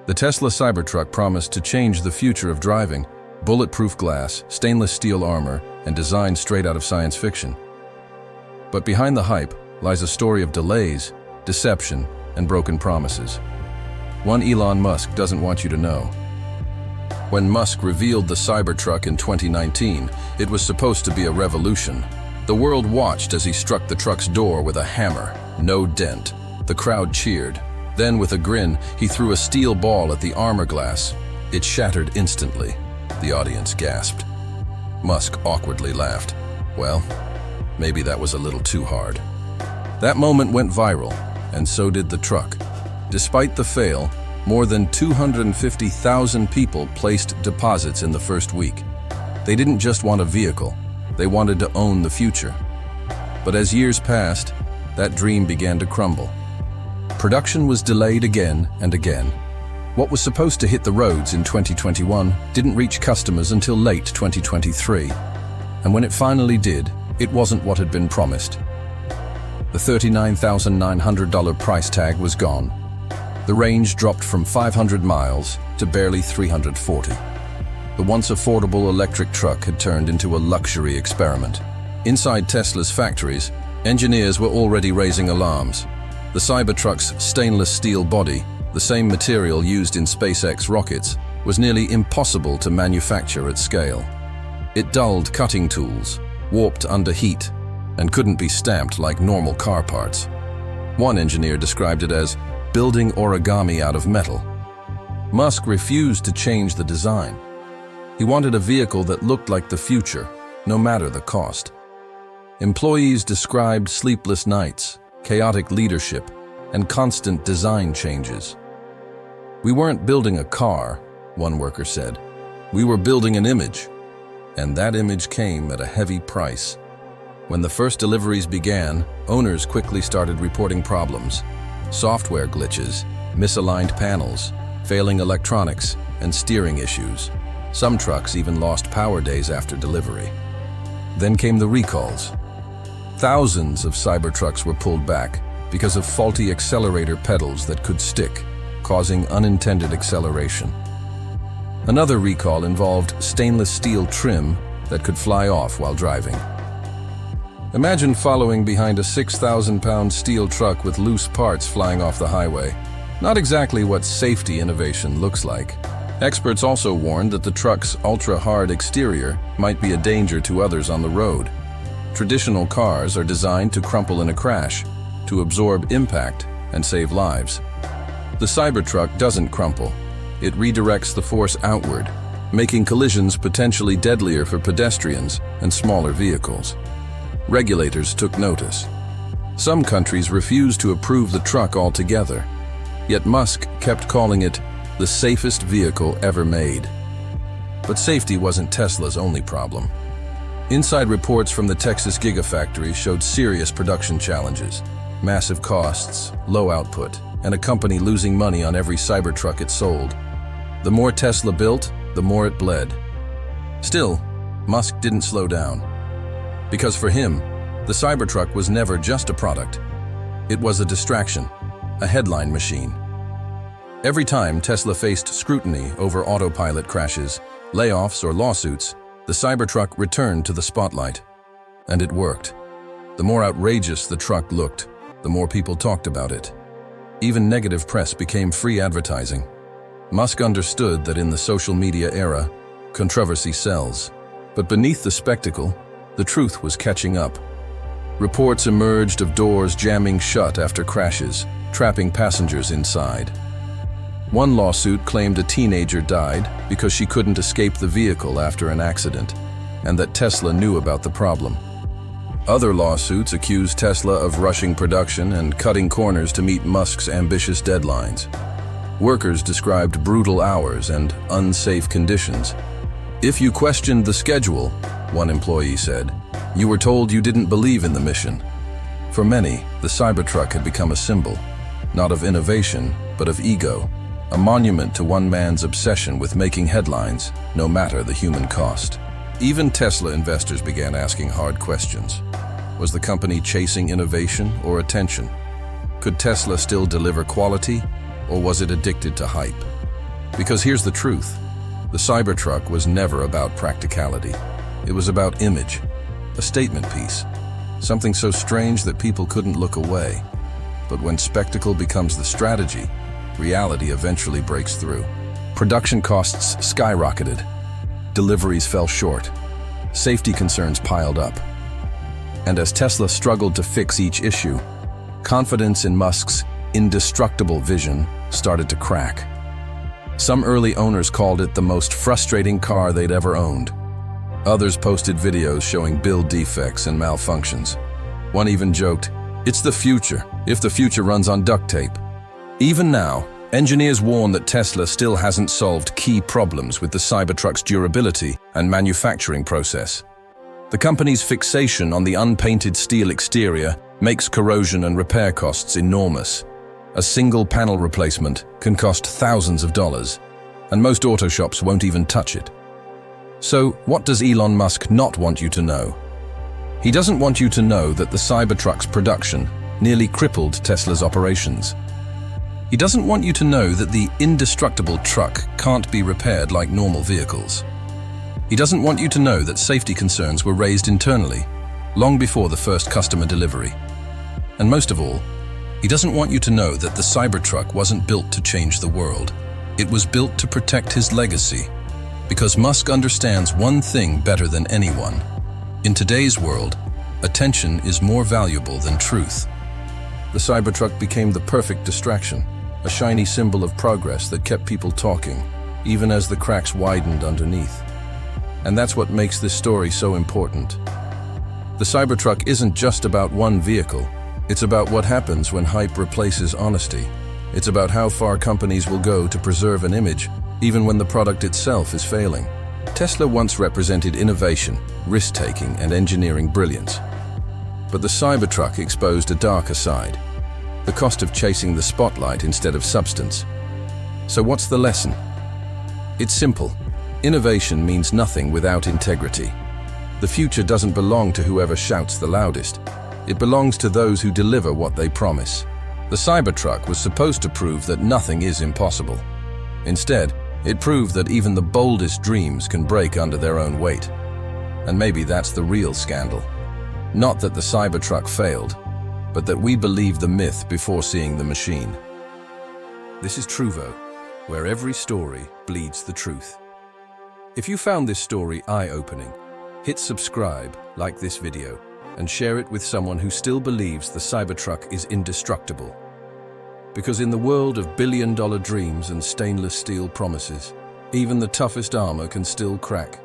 The Tesla Cybertruck promised to change the future of driving, bulletproof glass, stainless steel armor, and design straight out of science fiction. But behind the hype lies a story of delays, deception, and broken promises. One Elon Musk doesn't want you to know. When Musk revealed the Cybertruck in 2019, it was supposed to be a revolution. The world watched as he struck the truck's door with a hammer, no dent. The crowd cheered. Then, with a grin, he threw a steel ball at the armor glass. It shattered instantly. The audience gasped. Musk awkwardly laughed. Well, maybe that was a little too hard. That moment went viral, and so did the truck. Despite the fail, more than 250,000 people placed deposits in the first week. They didn't just want a vehicle, they wanted to own the future. But as years passed, that dream began to crumble. Production was delayed again and again. What was supposed to hit the roads in 2021 didn't reach customers until late 2023. And when it finally did, it wasn't what had been promised. The $39,900 price tag was gone. The range dropped from 500 miles to barely 340. The once affordable electric truck had turned into a luxury experiment. Inside Tesla's factories, engineers were already raising alarms. The Cybertruck's stainless steel body, the same material used in SpaceX rockets, was nearly impossible to manufacture at scale. It dulled cutting tools, warped under heat, and couldn't be stamped like normal car parts. One engineer described it as building origami out of metal. Musk refused to change the design. He wanted a vehicle that looked like the future, no matter the cost. Employees described sleepless nights, chaotic leadership, and constant design changes. "We weren't building a car," one worker said. "We were building an image." And that image came at a heavy price. When the first deliveries began, owners quickly started reporting problems. Software glitches, misaligned panels, failing electronics, and steering issues. Some trucks even lost power days after delivery. Then came the recalls. Thousands of Cybertrucks were pulled back because of faulty accelerator pedals that could stick, causing unintended acceleration. Another recall involved stainless steel trim that could fly off while driving. Imagine following behind a 6,000-pound steel truck with loose parts flying off the highway. Not exactly what safety innovation looks like. Experts also warned that the truck's ultra-hard exterior might be a danger to others on the road. Traditional cars are designed to crumple in a crash, to absorb impact and save lives. The Cybertruck doesn't crumple. It redirects the force outward, making collisions potentially deadlier for pedestrians and smaller vehicles. Regulators took notice. Some countries refused to approve the truck altogether, yet Musk kept calling it the safest vehicle ever made. But safety wasn't Tesla's only problem. Inside reports from the Texas Gigafactory showed serious production challenges, massive costs, low output, and a company losing money on every Cybertruck it sold. The more Tesla built, the more it bled. Still, Musk didn't slow down. Because for him, the Cybertruck was never just a product. It was a distraction, a headline machine. Every time Tesla faced scrutiny over autopilot crashes, layoffs, or lawsuits, the Cybertruck returned to the spotlight. And it worked. The more outrageous the truck looked, the more people talked about it. Even negative press became free advertising. Musk understood that in the social media era, controversy sells. But beneath the spectacle, the truth was catching up. Reports emerged of doors jamming shut after crashes, trapping passengers inside. One lawsuit claimed a teenager died because she couldn't escape the vehicle after an accident, and that Tesla knew about the problem. Other lawsuits accused Tesla of rushing production and cutting corners to meet Musk's ambitious deadlines. Workers described brutal hours and unsafe conditions. "If you questioned the schedule," one employee said, "you were told you didn't believe in the mission." For many, the Cybertruck had become a symbol, not of innovation, but of ego, a monument to one man's obsession with making headlines, no matter the human cost. Even Tesla investors began asking hard questions. Was the company chasing innovation or attention? Could Tesla still deliver quality, or was it addicted to hype? Because here's the truth. The Cybertruck was never about practicality. It was about image, a statement piece, something so strange that people couldn't look away. But when spectacle becomes the strategy, reality eventually breaks through. Production costs skyrocketed. Deliveries fell short. Safety concerns piled up. And as Tesla struggled to fix each issue, confidence in Musk's indestructible vision started to crack. Some early owners called it the most frustrating car they'd ever owned. Others posted videos showing build defects and malfunctions. One even joked, "It's the future, if the future runs on duct tape." Even now, engineers warn that Tesla still hasn't solved key problems with the Cybertruck's durability and manufacturing process. The company's fixation on the unpainted steel exterior makes corrosion and repair costs enormous. A single panel replacement can cost thousands of dollars, and most auto shops won't even touch it. So, what does Elon Musk not want you to know? He doesn't want you to know that the Cybertruck's production nearly crippled Tesla's operations. He doesn't want you to know that the indestructible truck can't be repaired like normal vehicles. He doesn't want you to know that safety concerns were raised internally, long before the first customer delivery. And most of all, he doesn't want you to know that the Cybertruck wasn't built to change the world. It was built to protect his legacy. Because Musk understands one thing better than anyone. In today's world, attention is more valuable than truth. The Cybertruck became the perfect distraction, a shiny symbol of progress that kept people talking, even as the cracks widened underneath. And that's what makes this story so important. The Cybertruck isn't just about one vehicle. It's about what happens when hype replaces honesty. It's about how far companies will go to preserve an image, even when the product itself is failing. Tesla once represented innovation, risk-taking, and engineering brilliance. But the Cybertruck exposed a darker side, the cost of chasing the spotlight instead of substance. So what's the lesson? It's simple. Innovation means nothing without integrity. The future doesn't belong to whoever shouts the loudest. It belongs to those who deliver what they promise. The Cybertruck was supposed to prove that nothing is impossible. Instead, it proved that even the boldest dreams can break under their own weight. And maybe that's the real scandal. Not that the Cybertruck failed, but that we believed the myth before seeing the machine. This is Truvo, where every story bleeds the truth. If you found this story eye-opening, hit subscribe, like this video, and share it with someone who still believes the Cybertruck is indestructible. Because in the world of billion-dollar dreams and stainless steel promises, even the toughest armor can still crack.